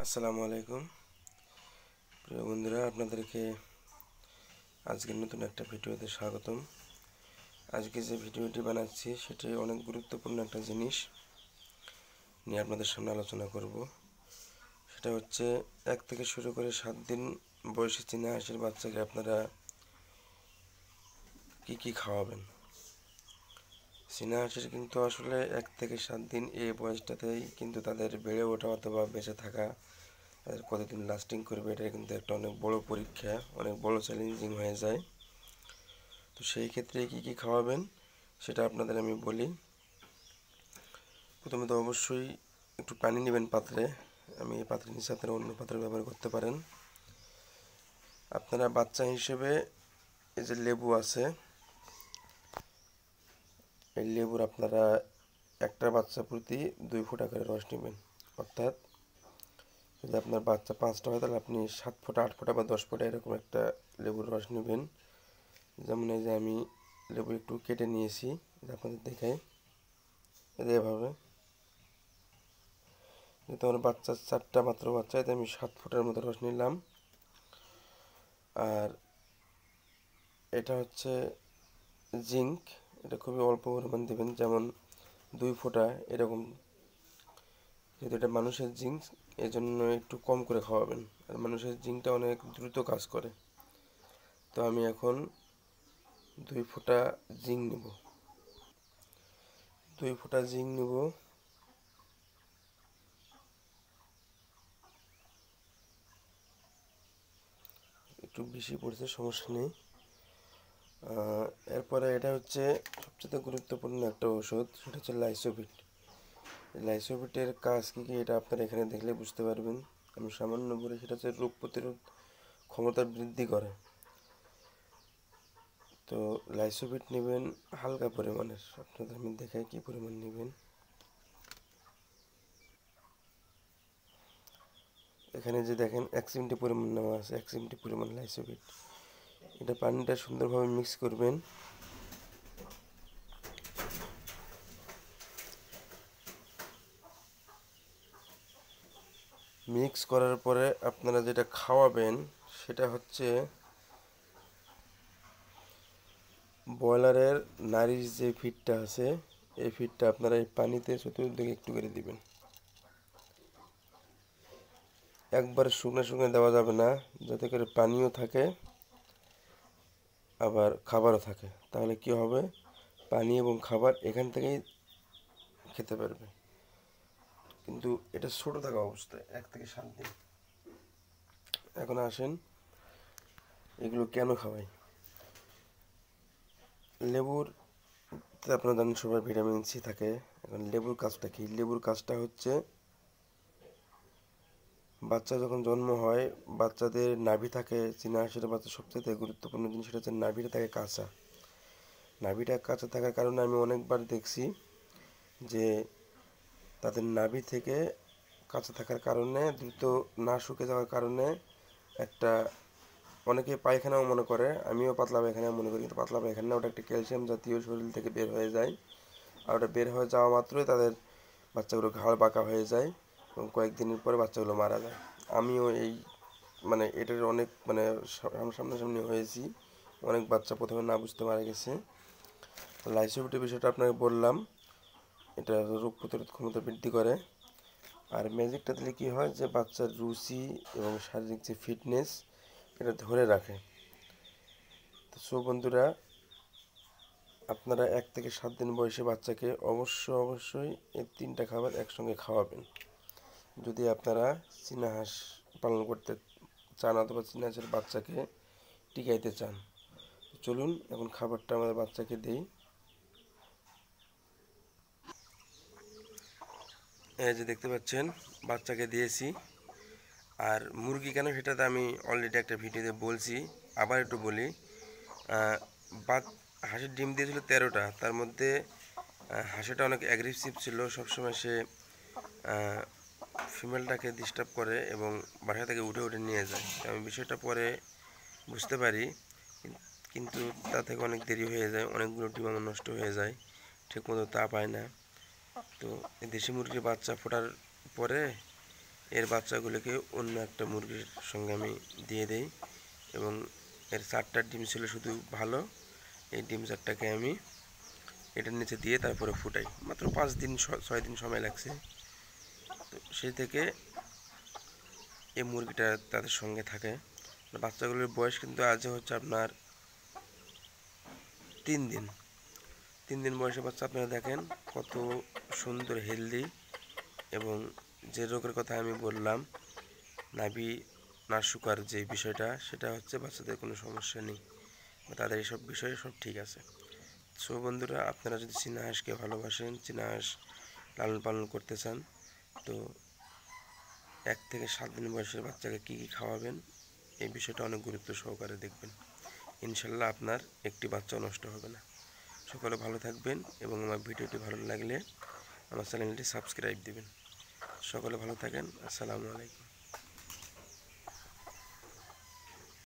আসসালামু আলাইকুম প্রিয় বন্ধুরা, আপনাদেরকে আজকের নতুন একটা ভিডিওতে স্বাগতম। আজকে যে ভিডিওটি বানাচ্ছি সেটি অনেক গুরুত্বপূর্ণ একটা জিনিস নিয়ে আপনাদের সামনে আলোচনা করব। সেটা হচ্ছে 1 থেকে শুরু করে 7 দিন বয়সী চীনা হাঁসের বাচ্চাকে আপনারা কি খাওয়াবেন। চীনা হাঁসের কিন্তু আসলে 1 থেকে 7 দিন এই বয়সটাতেই কিন্তু তাদের বেড়ে ওঠা অথবা বেঁচে থাকা, তাদের কতদিন লাস্টিং করবে, এটা কিন্তু একটা অনেক বড় পরীক্ষা, অনেক বড় চ্যালেঞ্জিং হয়ে যায়। তো সেই ক্ষেত্রে কি খাওয়াবেন সেটা আপনাদের আমি বলি। প্রথমে তো অবশ্যই একটু পানি নেবেন পাত্রে। আমি এই পাত্রের নিচে আপনারা অন্য পাত্র ব্যবহার করতে পারেন। আপনারা বাচ্চা হিসেবে এই যে লেবু আছে, এই লেবুর আপনারা একটা বাচ্চা প্রতি 2 ফোঁটা করে রস নেবেন। অর্থাৎ যদি আপনার বাচ্চা 5টা হয় তাহলে আপনি 7 ফোঁটা, 8 ফোঁটা বা 10 ফোঁটা এরকম একটা লেবুর রস নেবেন। যেমন এই যে আমি লেবু একটু কেটে নিয়েছি, আপনাদের দেখাই। এভাবে যেহেতু আমার বাচ্চা 4টা মাত্র বাচ্চা, এতে আমি 7 ফোঁটার মতো রস নিলাম। আর এটা হচ্ছে জিঙ্ক, এটা খুবই অল্প পরিমাণ দেবেন, যেমন 2 ফোঁটা এরকম। যেহেতু এটা মানুষের জিঙ্ক, এই জন্য একটু কম করে খাওয়াবেন। আর মানুষের জিঙ্কটা অনেক দ্রুত কাজ করে। তো আমি এখন 2 ফোঁটা জিঙ্ক নেব। 2 ফোঁটা জিঙ্ক নেব। একটু বেশি পড়ছে, সমস্যা নেই। এরপরে এটা হচ্ছে সবচেয়ে গুরুত্বপূর্ণ একটা ওষুধ, সেটা হচ্ছে লাইসোভিট। লাইসোভিটের কাজ কী এটা আপনারা এখানে দেখলে বুঝতে পারবেন। আমি সামান্য বলে, সেটা হচ্ছে রোগ প্রতিরোধ ক্ষমতা বৃদ্ধি করে। তো লাইসোভিট নেবেন হালকা পরিমাণের, আপনাদের আমি দেখাই কী পরিমাণ নেবেন। এখানে যে দেখেন 1 চিমটি পরিমাণ নেওয়া আছে, 1 চিমটি পরিমাণ লাইসোভিট। এটা পানিটা সুন্দরভাবে মিক্স করবেন। মিক্স করার পরে আপনারা যেটা খাওয়াবেন সেটা হচ্ছে ব্রয়লারের নারীর যে ফিডটা আছে, এই ফিডটা আপনারা এই পানিতে চতুর্দিকে একটু করে দিবেন। একবার শুকনো শুকনো দেওয়া যাবে না, যাতে করে পানিও থাকে আবার খাবারও থাকে। তাহলে কি হবে, পানি এবং খাবার এখান থেকেই খেতে পারবে। কিন্তু এটা ছোট থাকা অবস্থায় 1 থেকে 7 দিন। এখন আসেন এগুলো কেন খাওয়াই। লেবুর আপনারা জানেন সবাই ভিটামিন সি থাকে। এখন লেবুর কাজটা কি? লেবুর কাজটা হচ্ছে বাচ্চা যখন জন্ম হয়, বাচ্চাদের নাভি থাকে, চীনা হাঁসের বাচ্চা সবচেয়ে গুরুত্বপূর্ণ জিনিস সেটা হচ্ছে নাভিটা থাকে কাঁচা। নাভিটা কাঁচা থাকার কারণে আমি অনেকবার দেখছি যে তাদের নাভি থেকে কাঁচা থাকার কারণে, দ্রুত না শুকে যাওয়ার কারণে একটা, অনেকে পায়খানাও মনে করে, আমিও পাতলা পায়খানা মনে করি, কিন্তু পাতলা পায়খানা ওটা একটা ক্যালসিয়াম জাতীয় শরীর থেকে বের হয়ে যায়। আর ওটা বের হয়ে যাওয়া মাত্রই তাদের বাচ্চাগুলো ঘাড় বাঁকা হয়ে যায় এবং কয়েকদিনের পরে বাচ্চাগুলো মারা যায়। আমিও এই এটার অনেক সামনাসামনি হয়েছি। অনেক বাচ্চা প্রথমে না বুঝতে মারা গেছে। লাইসোভিটের বিষয়টা আপনাকে বললাম, এটা রোগ প্রতিরোধ ক্ষমতা বৃদ্ধি করে। আর ম্যাজিকটা দিলে কী হয়, যে বাচ্চার রুচি এবং শারীরিক যে ফিটনেস এটা ধরে রাখে। তো বন্ধুরা, আপনারা 1 থেকে 7 দিন বয়সী বাচ্চাকে অবশ্যই এই 3টা খাবার একসঙ্গে খাওয়াবেন, যদি আপনারা চীনা হাঁস পালন করতে চান অথবা চীনা হাঁসের বাচ্চাকে টিকাইতে চান। চলুন এখন খাবারটা আমাদের বাচ্চাকে দিই। এই যে দেখতে পাচ্ছেন বাচ্চাকে দিয়েছি। আর মুরগি কেন সেটাতে আমি অলরেডি একটা ভিডিওতে বলছি, আবার একটু বলি। হাঁসের ডিম দিয়েছিল 13টা, তার মধ্যে হাঁসটা অনেক অ্যাগ্রেসিভ ছিল, সবসময় সে ফিমেলটাকে ডিস্টার্ব করে এবং বাসা থেকে উঠে নিয়ে যায়। আমি বিষয়টা পরে বুঝতে পারি, কিন্তু তা থেকে অনেক দেরি হয়ে যায়, অনেকগুলো ডিম আমার নষ্ট হয়ে যায়, ঠিকমতো তা পায় না। তো দেশি মুরগির বাচ্চা ফোটার পরে এর বাচ্চাগুলোকে অন্য একটা মুরগির সঙ্গে আমি দিয়ে দেই এবং এর 4টা ডিম ছিল শুধু ভালো, এই ডিম 4টাকে আমি এটার নিচে দিয়ে তারপরে ফুটাই। মাত্র 5 দিন 6 দিন সময় লাগছে। তো সেই থেকে এই মুরগিটা তাদের সঙ্গে থাকে। বাচ্চাগুলোর বয়স কিন্তু আজ হচ্ছে আপনার 3 দিন। 3 দিন বয়সে বাচ্চা আপনারা দেখেন কত সুন্দর হেলদি, এবং যে রোগের কথা আমি বললাম নাভি না শুকার যে বিষয়টা, সেটা হচ্ছে বাচ্চাদের কোনো সমস্যা নেই, তাদের এইসব বিষয়ে সব ঠিক আছে। সো বন্ধুরা, আপনারা যদি চীনা হাঁসকে ভালোবাসেন, চীনা হাঁস লালন পালন করতে চান, তো 1 থেকে 7 দিন বয়সের বাচ্চাকে কী কী খাওয়াবেন এই বিষয়টা অনেক গুরুত্ব সহকারে দেখবেন। ইনশাল্লাহ আপনার একটি বাচ্চাও নষ্ট হবে না। সকলে ভালো থাকবেন এবং আমার ভিডিওটি ভালো লাগলে আমার চ্যানেলটি সাবস্ক্রাইব দিবেন। সকলে ভালো থাকেন। আসসালামু আলাইকুম।